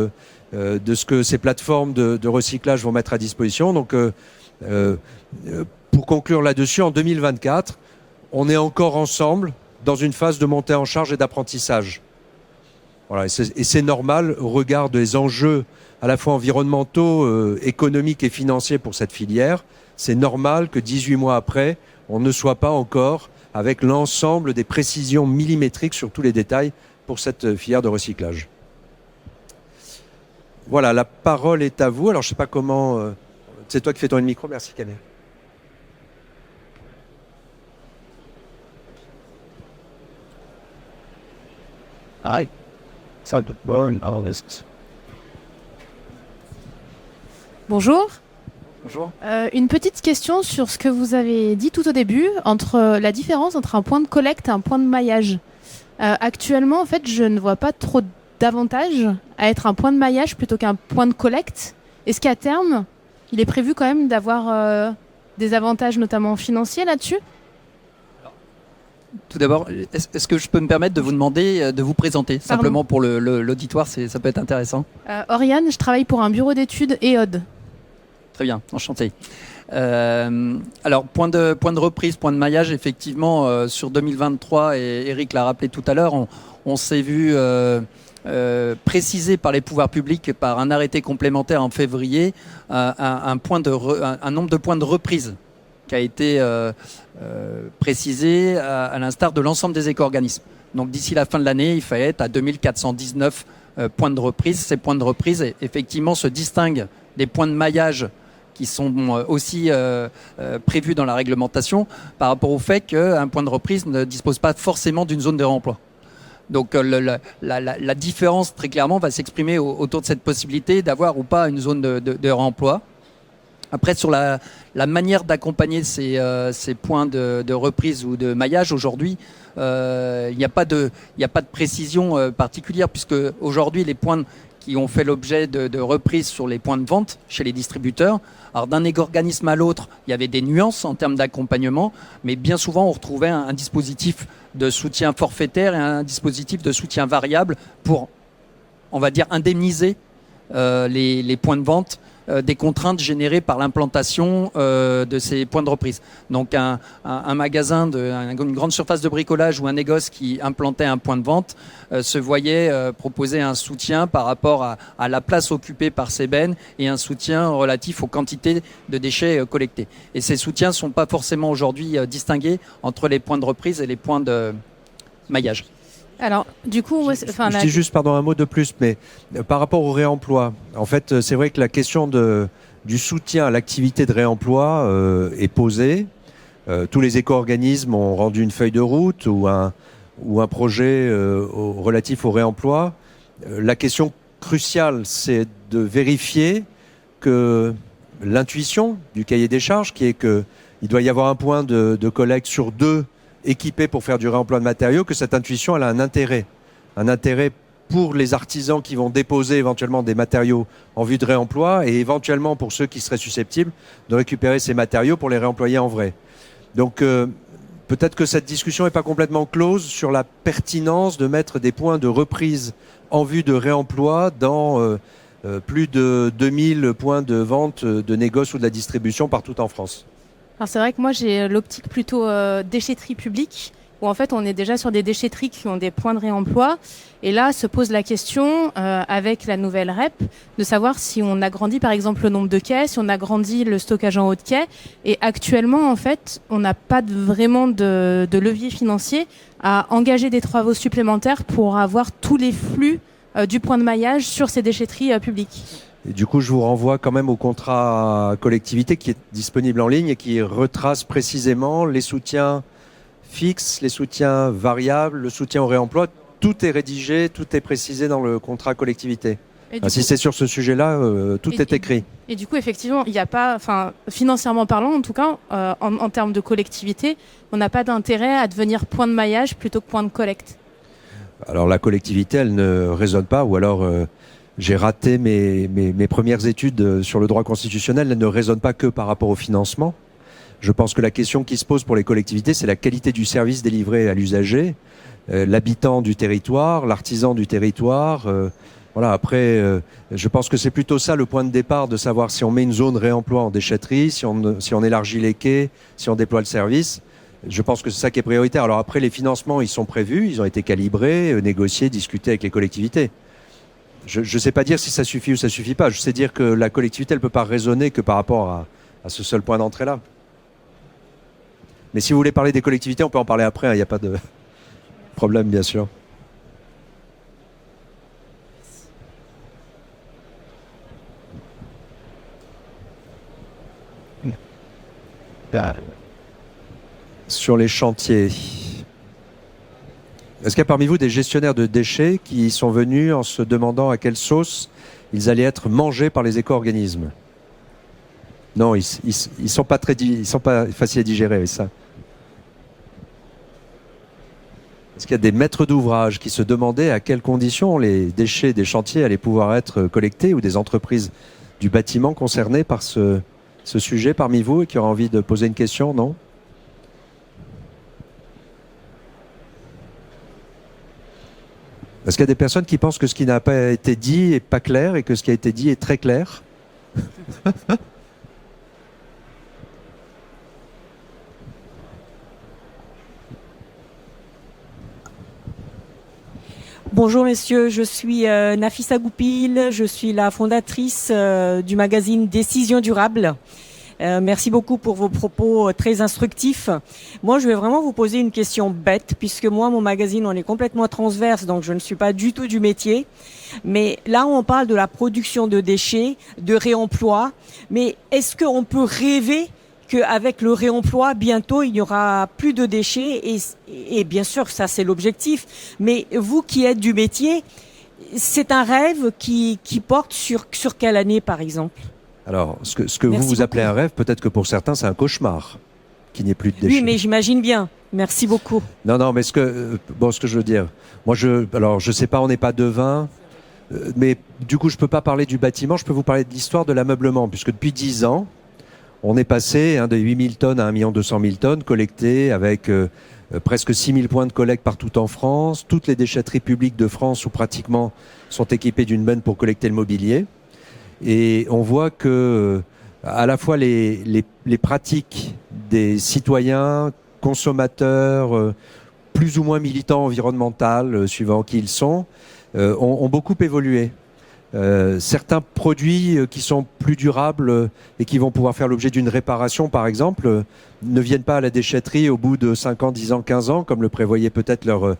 de ce que ces plateformes de recyclage vont mettre à disposition. Donc, pour conclure là-dessus, en 2024, on est encore ensemble dans une phase de montée en charge et d'apprentissage. Voilà, et c'est normal au regard des enjeux à la fois environnementaux, économiques et financiers pour cette filière. C'est normal que 18 mois après, on ne soit pas encore avec l'ensemble des précisions millimétriques sur tous les détails pour cette filière de recyclage. Voilà, la parole est à vous. Alors, je ne sais pas comment... c'est toi qui fais tourner le micro. Merci, Camille. Hi. So to burn all this. Bonjour. Bonjour. Une petite question sur ce que vous avez dit tout au début, entre la différence entre un point de collecte et un point de maillage. Actuellement, en fait, je ne vois pas trop d'avantages à être un point de maillage plutôt qu'un point de collecte. Est-ce qu'à terme, il est prévu quand même d'avoir des avantages, notamment financiers, là-dessus ? Tout d'abord, est-ce que je peux me permettre de vous demander de vous présenter? Simplement pour l'auditoire, ça peut être intéressant. Oriane, je travaille pour un bureau d'études EOD. Très bien, enchanté. Alors, point de reprise, point de maillage, effectivement, sur 2023, et Eric l'a rappelé tout à l'heure, on s'est vu précisé par les pouvoirs publics, par un arrêté complémentaire en février, un nombre de points de reprise qui a été précisé à l'instar de l'ensemble des éco-organismes. Donc d'ici la fin de l'année, il fallait être à 2419 points de reprise. Ces points de reprise, effectivement, se distinguent des points de maillage qui sont aussi prévus dans la réglementation par rapport au fait qu'un point de reprise ne dispose pas forcément d'une zone de réemploi. Donc la différence, très clairement, va s'exprimer autour de cette possibilité d'avoir ou pas une zone de réemploi. Après, sur la manière d'accompagner ces points de reprise ou de maillage, aujourd'hui, il n'y a pas de précision particulière, puisque aujourd'hui, les points qui ont fait l'objet de reprise sur les points de vente chez les distributeurs, alors d'un organisme à l'autre, il y avait des nuances en termes d'accompagnement, mais bien souvent, on retrouvait un dispositif de soutien forfaitaire et un dispositif de soutien variable pour, on va dire, indemniser les points de vente des contraintes générées par l'implantation de ces points de reprise. Donc un magasin, une grande surface de bricolage ou un négoce qui implantait un point de vente se voyait proposer un soutien par rapport à la place occupée par ces bennes et un soutien relatif aux quantités de déchets collectés. Et ces soutiens ne sont pas forcément aujourd'hui distingués entre les points de reprise et les points de maillage. Alors, du coup, je dis juste, pardon, un mot de plus, mais par rapport au réemploi, en fait, c'est vrai que la question du soutien à l'activité de réemploi est posée. Tous les éco-organismes ont rendu une feuille de route ou un projet relatif au réemploi. La question cruciale, c'est de vérifier que l'intuition du cahier des charges, qui est qu'il doit y avoir un point de collecte sur 2 équipés pour faire du réemploi de matériaux, que cette intuition, elle a un intérêt pour les artisans qui vont déposer éventuellement des matériaux en vue de réemploi et éventuellement pour ceux qui seraient susceptibles de récupérer ces matériaux pour les réemployer en vrai. Donc peut-être que cette discussion n'est pas complètement close sur la pertinence de mettre des points de reprise en vue de réemploi dans plus de 2000 points de vente de négoce ou de la distribution partout en France. Alors c'est vrai que moi j'ai l'optique plutôt déchetterie publique, où en fait on est déjà sur des déchetteries qui ont des points de réemploi. Et là se pose la question, avec la nouvelle REP, de savoir si on agrandit par exemple le nombre de quais, si on agrandit le stockage en haut de quai. Et actuellement en fait on n'a pas vraiment de levier financier à engager des travaux supplémentaires pour avoir tous les flux du point de maillage sur ces déchetteries publiques. Et du coup, je vous renvoie quand même au contrat collectivité qui est disponible en ligne et qui retrace précisément les soutiens fixes, les soutiens variables, le soutien au réemploi. Tout est rédigé, tout est précisé dans le contrat collectivité. Si c'est sur ce sujet-là, tout est écrit. Et du coup, effectivement, il n'y a pas, financièrement parlant, en tout cas, en termes de collectivité, on n'a pas d'intérêt à devenir point de maillage plutôt que point de collecte. Alors la collectivité, elle ne raisonne pas, ou alors... j'ai raté mes premières études sur le droit constitutionnel. Elles ne raisonnent pas que par rapport au financement. Je pense que la question qui se pose pour les collectivités, c'est la qualité du service délivré à l'usager, l'habitant du territoire, l'artisan du territoire. Voilà. Après, je pense que c'est plutôt ça le point de départ, de savoir si on met une zone réemploi en déchetterie, si on élargit les quais, si on déploie le service. Je pense que c'est ça qui est prioritaire. Alors après, les financements, ils sont prévus, ils ont été calibrés, négociés, discutés avec les collectivités. Je ne sais pas dire si ça suffit ou ça suffit pas. Je sais dire que la collectivité, elle ne peut pas raisonner que par rapport à ce seul point d'entrée-là. Mais si vous voulez parler des collectivités, on peut en parler après. Il n'y a pas de problème, bien sûr. Sur les chantiers. Est-ce qu'il y a parmi vous des gestionnaires de déchets qui sont venus en se demandant à quelle sauce ils allaient être mangés par les éco-organismes? Non, ils sont pas faciles à digérer, ça. Est-ce qu'il y a des maîtres d'ouvrage qui se demandaient à quelles conditions les déchets des chantiers allaient pouvoir être collectés, ou des entreprises du bâtiment concernées par ce sujet parmi vous, et qui auraient envie de poser une question? Non? Est-ce qu'il y a des personnes qui pensent que ce qui n'a pas été dit est pas clair et que ce qui a été dit est très clair? Bonjour messieurs, je suis Nafissa Goupil, je suis la fondatrice du magazine Décision Durable. Merci beaucoup pour vos propos très instructifs. Moi, je vais vraiment vous poser une question bête, puisque moi, mon magazine, on est complètement transverse, donc je ne suis pas du tout du métier. Mais là, on parle de la production de déchets, de réemploi. Mais est-ce qu'on peut rêver qu'avec le réemploi, bientôt, il n'y aura plus de déchets? Et bien sûr, ça, c'est l'objectif. Mais vous qui êtes du métier, c'est un rêve qui porte sur quelle année, par exemple? Alors, ce que vous appelez un rêve, peut-être que pour certains, c'est un cauchemar, qu'il n'y ait plus de déchets. Oui, mais j'imagine bien. Merci beaucoup. Non, mais ce que je veux dire, moi, je sais pas, on n'est pas devin, mais du coup, je peux pas parler du bâtiment, je peux vous parler de l'histoire de l'ameublement, puisque depuis 10 ans, on est passé de 8 000 tonnes à 1 200 000 tonnes collectées, avec presque 6 000 points de collecte partout en France. Toutes les déchetteries publiques de France, ou pratiquement, sont équipées d'une benne pour collecter le mobilier. Et on voit que à la fois les pratiques des citoyens, consommateurs, plus ou moins militants environnementaux, suivant qui ils sont, ont beaucoup évolué. Certains produits qui sont plus durables et qui vont pouvoir faire l'objet d'une réparation, par exemple, ne viennent pas à la déchetterie au bout de 5 ans, 10 ans, 15 ans, comme le prévoyait peut-être leur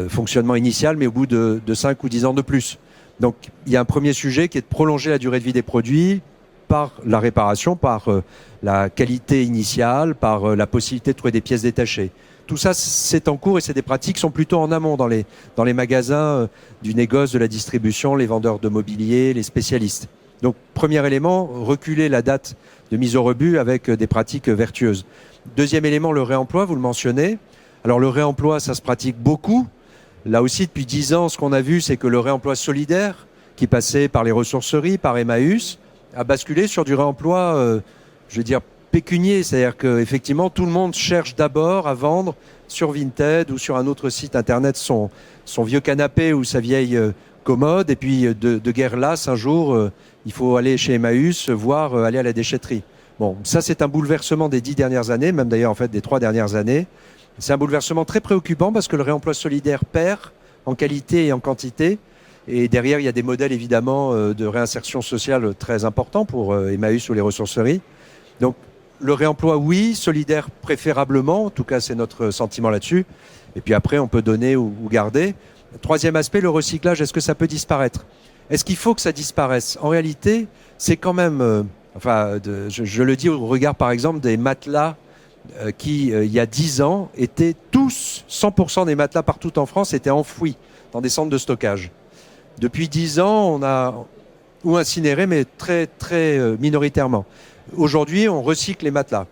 fonctionnement initial, mais au bout de 5 ou 10 ans de plus. Donc, il y a un premier sujet qui est de prolonger la durée de vie des produits par la réparation, par la qualité initiale, par la possibilité de trouver des pièces détachées. Tout ça, c'est en cours, et c'est des pratiques qui sont plutôt en amont dans les magasins du négoce, de la distribution, les vendeurs de mobilier, les spécialistes. Donc, premier élément, reculer la date de mise au rebut avec des pratiques vertueuses. Deuxième élément, le réemploi, vous le mentionnez. Alors, le réemploi, ça se pratique beaucoup. Là aussi, depuis 10 ans, ce qu'on a vu, c'est que le réemploi solidaire, qui passait par les ressourceries, par Emmaüs, a basculé sur du réemploi, je veux dire, pécunier. C'est-à-dire qu'effectivement, tout le monde cherche d'abord à vendre sur Vinted ou sur un autre site internet son vieux canapé ou sa vieille commode. Et puis, de guerre lasse, un jour, il faut aller chez Emmaüs, voire aller à la déchetterie. Bon, ça, c'est un bouleversement des 10 dernières années, même d'ailleurs, en fait, des 3 dernières années. C'est un bouleversement très préoccupant parce que le réemploi solidaire perd en qualité et en quantité. Et derrière, il y a des modèles évidemment de réinsertion sociale très importants pour Emmaüs ou les ressourceries. Donc le réemploi, oui, solidaire préférablement. En tout cas, c'est notre sentiment là-dessus. Et puis après, on peut donner ou garder. Troisième aspect, le recyclage. Est-ce que ça peut disparaître? Est-ce qu'il faut que ça disparaisse? En réalité, c'est quand même... je le dis au regard, par exemple, des matelas qui, il y a 10 ans, étaient tous, 100% des matelas partout en France étaient enfouis dans des centres de stockage. Depuis 10 ans, on a ou incinéré, mais très, très minoritairement. Aujourd'hui, on recycle les matelas.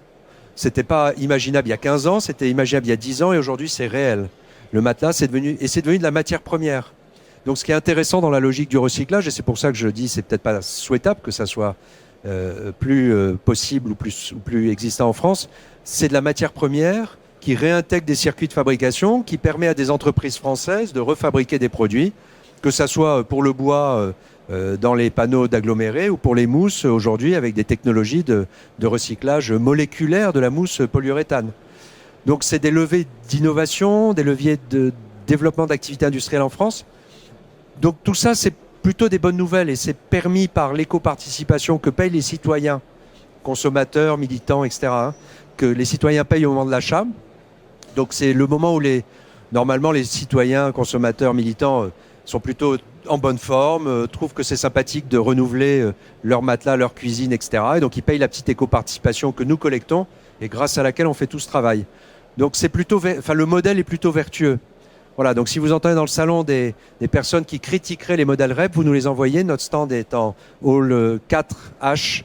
C'était pas imaginable il y a 15 ans, c'était imaginable il y a 10 ans, et aujourd'hui, c'est réel. Le matelas, c'est devenu de la matière première. Donc, ce qui est intéressant dans la logique du recyclage, et c'est pour ça que je dis, c'est peut-être pas souhaitable que ça soit plus possible ou plus existant en France, c'est de la matière première qui réintègre des circuits de fabrication, qui permet à des entreprises françaises de refabriquer des produits, que ça soit pour le bois dans les panneaux d'agglomérés ou pour les mousses aujourd'hui avec des technologies de recyclage moléculaire de la mousse polyuréthane. Donc c'est des leviers d'innovation, des leviers de développement d'activités industrielles en France. Donc tout ça, c'est plutôt des bonnes nouvelles, et c'est permis par l'éco-participation que payent les citoyens, consommateurs, militants, etc., que les citoyens payent au moment de l'achat. Donc c'est le moment où normalement les citoyens, consommateurs, militants sont plutôt en bonne forme, trouvent que c'est sympathique de renouveler leur matelas, leur cuisine, etc. Et donc ils payent la petite éco-participation que nous collectons et grâce à laquelle on fait tout ce travail. Donc c'est plutôt, le modèle est plutôt vertueux. Voilà, donc si vous entendez dans le salon des personnes qui critiqueraient les modèles REP, vous nous les envoyez. Notre stand est en hall 4H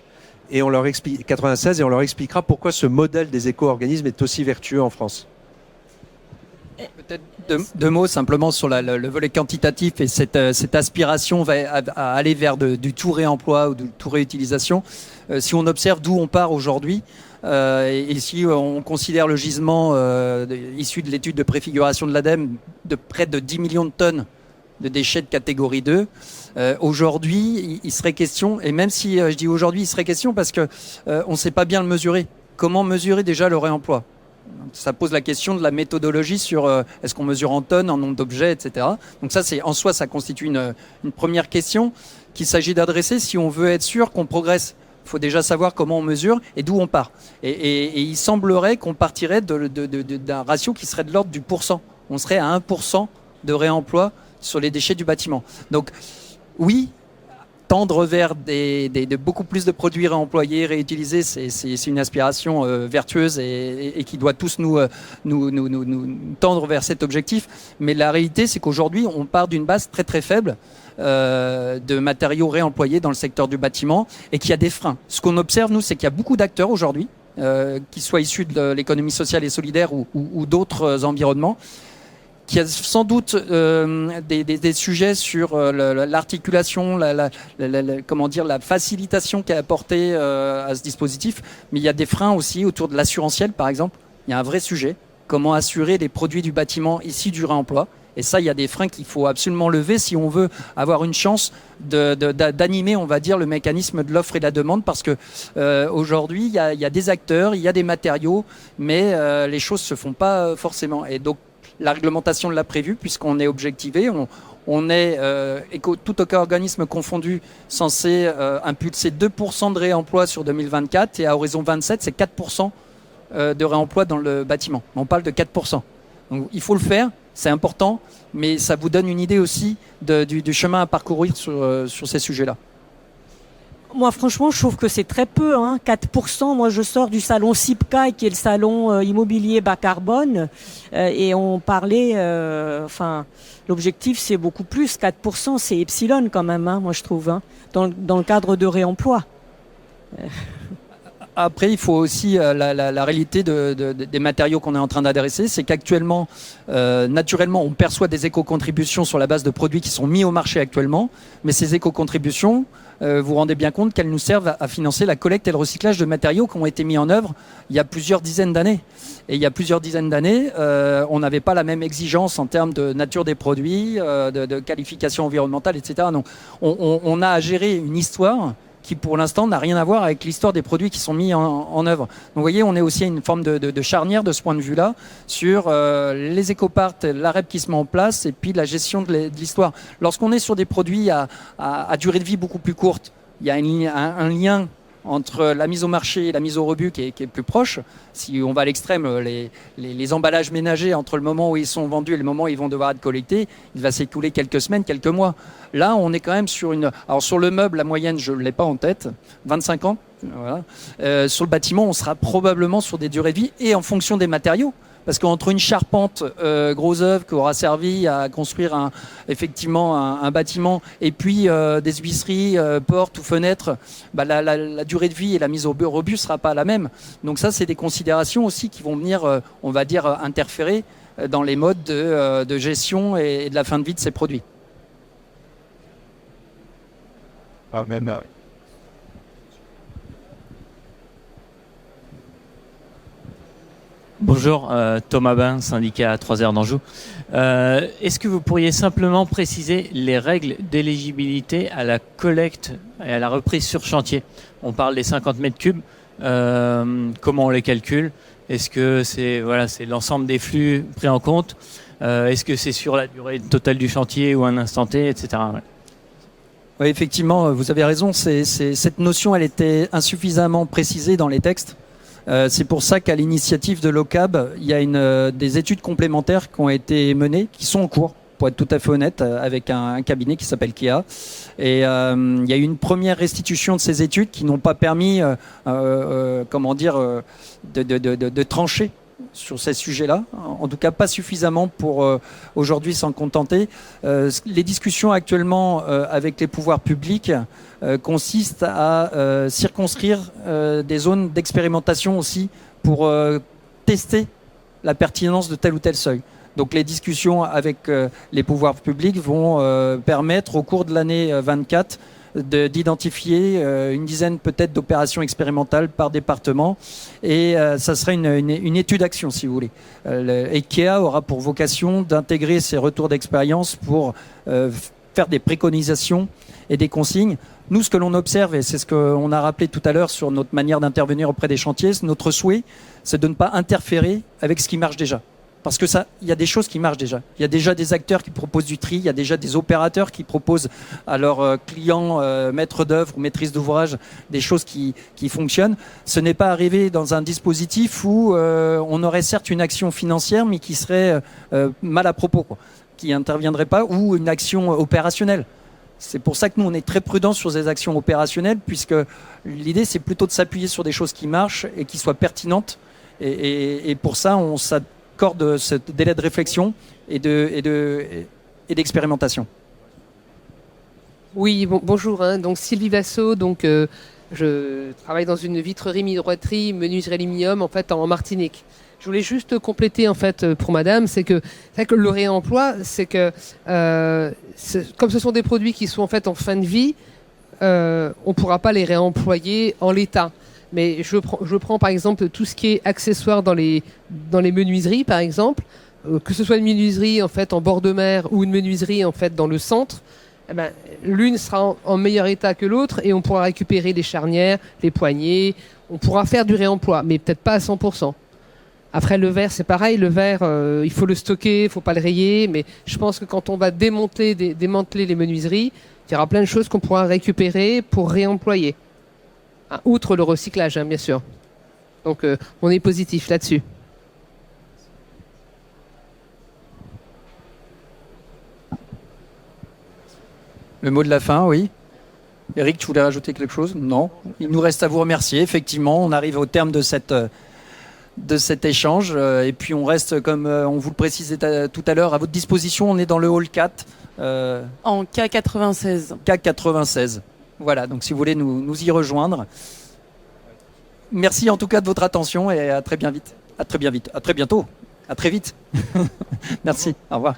et on leur explique 96 et on leur expliquera pourquoi ce modèle des éco-organismes est aussi vertueux en France. Peut-être deux mots simplement sur le volet quantitatif et cette aspiration à aller vers du tout réemploi ou du tout réutilisation. Si on observe d'où on part aujourd'hui, et si on considère le gisement issu de l'étude de préfiguration de l'ADEME de près de 10 millions de tonnes de déchets de catégorie 2, aujourd'hui, il serait question, et même si je dis aujourd'hui, il serait question parce que on ne sait pas bien le mesurer. Comment mesurer déjà le réemploi ? Ça pose la question de la méthodologie sur est-ce qu'on mesure en tonnes, en nombre d'objets, etc. Donc ça, en soi, ça constitue une première question qu'il s'agit d'adresser si on veut être sûr qu'on progresse. Il faut déjà savoir comment on mesure et d'où on part. Et il semblerait qu'on partirait d'un ratio qui serait de l'ordre du %. On serait à 1% de réemploi sur les déchets du bâtiment. Donc oui, tendre vers beaucoup plus de produits réemployés, réutilisés, c'est une aspiration vertueuse et qui doit tous nous tendre vers cet objectif. Mais la réalité, c'est qu'aujourd'hui, on part d'une base très très faible de matériaux réemployés dans le secteur du bâtiment et qu'il y a des freins. Ce qu'on observe, nous, c'est qu'il y a beaucoup d'acteurs aujourd'hui, qu'ils soient issus de l'économie sociale et solidaire ou d'autres environnements, qui a sans doute des sujets sur l'articulation, comment dire, la facilitation qui est apportée à ce dispositif, mais il y a des freins aussi autour de l'assurantiel, par exemple. Il y a un vrai sujet, comment assurer les produits du bâtiment issus du réemploi. Et ça, il y a des freins qu'il faut absolument lever si on veut avoir une chance d'animer, on va dire, le mécanisme de l'offre et de la demande, parce que aujourd'hui, il y a des acteurs, il y a des matériaux, mais les choses se font pas forcément. Et donc, la réglementation l'a prévu, puisqu'on est objectivé, on est, tout organisme confondu, censé impulser 2% de réemploi sur 2024, et à horizon 27, c'est 4% de réemploi dans le bâtiment. On parle de 4%. Donc, il faut le faire, c'est important, mais ça vous donne une idée aussi du chemin à parcourir sur ces sujets-là. Moi, franchement, je trouve que c'est très peu, 4%. Moi, je sors du salon CIPCA, qui est le salon immobilier bas carbone, et on parlait, l'objectif, c'est beaucoup plus. 4%, c'est epsilon quand même, moi, je trouve, dans le cadre de réemploi. Après, il faut aussi la réalité des matériaux qu'on est en train d'adresser, c'est qu'actuellement, naturellement, on perçoit des éco-contributions sur la base de produits qui sont mis au marché actuellement, mais ces éco-contributions, vous vous rendez bien compte qu'elles nous servent à financer la collecte et le recyclage de matériaux qui ont été mis en œuvre il y a plusieurs dizaines d'années. Et il y a plusieurs dizaines d'années, on n'avait pas la même exigence en termes de nature des produits, de qualification environnementale, etc. Donc, on a à gérer une histoire qui pour l'instant n'a rien à voir avec l'histoire des produits qui sont mis en œuvre. Donc vous voyez, on est aussi à une forme de charnière de ce point de vue-là sur les écoparts, la REP qui se met en place et puis la gestion de l'histoire. Lorsqu'on est sur des produits à durée de vie beaucoup plus courte, il y a un lien entre la mise au marché et la mise au rebut qui est plus proche. Si on va à l'extrême, les emballages ménagers entre le moment où ils sont vendus et le moment où ils vont devoir être collectés, il va s'écouler quelques semaines, quelques mois. Là, on est quand même sur alors sur le meuble, la moyenne, je ne l'ai pas en tête, 25 ans. Voilà. Sur le bâtiment, on sera probablement sur des durées de vie et en fonction des matériaux. Parce qu'entre une charpente gros œuvre qui aura servi à construire effectivement un bâtiment et puis des huisseries, portes ou fenêtres, la durée de vie et la mise au rebut ne sera pas la même. Donc ça, c'est des considérations aussi qui vont venir, on va dire, interférer dans les modes de gestion et de la fin de vie de ces produits. Bonjour, Thomas Bain, syndicat 3R d'Anjou. Est-ce que vous pourriez simplement préciser les règles d'éligibilité à la collecte et à la reprise sur chantier ? On parle des 50 mètres cubes, comment on les calcule ? Est-ce que c'est l'ensemble des flux pris en compte ? Est-ce que c'est sur la durée totale du chantier ou un instant T, etc. Ouais. Oui, effectivement, vous avez raison. Cette notion, elle était insuffisamment précisée dans les textes. C'est pour ça qu'à l'initiative de l'OCAB, il y a des études complémentaires qui ont été menées, qui sont en cours pour être tout à fait honnête, avec un cabinet qui s'appelle Kia. Et il y a eu une première restitution de ces études qui n'ont pas permis, de trancher sur ces sujets-là, en tout cas pas suffisamment pour aujourd'hui s'en contenter. Les discussions actuellement avec les pouvoirs publics consistent à circonscrire des zones d'expérimentation aussi pour tester la pertinence de tel ou tel seuil. Donc les discussions avec les pouvoirs publics vont permettre au cours de l'année 24 d'identifier une dizaine peut-être d'opérations expérimentales par département, et ça serait une étude action si vous voulez. IKEA aura pour vocation d'intégrer ces retours d'expérience pour faire des préconisations et des consignes. Nous, ce que l'on observe, et c'est ce qu'on a rappelé tout à l'heure sur notre manière d'intervenir auprès des chantiers, notre souhait, c'est de ne pas interférer avec ce qui marche déjà. Parce que ça, il y a des choses qui marchent déjà. Il y a déjà des acteurs qui proposent du tri, il y a déjà des opérateurs qui proposent à leurs clients, maîtres d'œuvre ou maîtrises d'ouvrage, des choses qui fonctionnent. Ce n'est pas arrivé dans un dispositif où on aurait certes une action financière, mais qui serait mal à propos, quoi, qui interviendrait pas, ou une action opérationnelle. C'est pour ça que nous, on est très prudents sur ces actions opérationnelles, puisque l'idée, c'est plutôt de s'appuyer sur des choses qui marchent et qui soient pertinentes. Et pour ça, on s'accorde ce délai de réflexion et d'expérimentation. Oui, bonjour. Donc Sylvie Vassot. Donc je travaille dans une vitrerie minorerie menuiserie aluminium en fait en Martinique. Je voulais juste compléter en fait pour Madame, c'est que le réemploi, c'est que comme ce sont des produits qui sont en fait en fin de vie, on pourra pas les réemployer en l'état. Mais je prends par exemple tout ce qui est accessoires dans les menuiseries par exemple, que ce soit une menuiserie en fait en bord de mer ou une menuiserie en fait dans le centre, eh ben, l'une sera en meilleur état que l'autre et on pourra récupérer les charnières, les poignées, on pourra faire du réemploi, mais peut-être pas à 100%. Après le verre c'est pareil, le verre il faut le stocker, il faut pas le rayer, mais je pense que quand on va démanteler les menuiseries, il y aura plein de choses qu'on pourra récupérer pour réemployer. Outre le recyclage, hein, bien sûr. Donc, on est positif là-dessus. Le mot de la fin, oui. Eric, tu voulais rajouter quelque chose? Non. Il nous reste à vous remercier. Effectivement, on arrive au terme de cet échange. Et puis, on reste, comme on vous le précisait tout à l'heure, à votre disposition. On est dans le hall 4. En K96. K96. Voilà, donc si vous voulez nous y rejoindre. Merci en tout cas de votre attention et à très bien vite. À très bientôt. À très vite. Merci. Au revoir.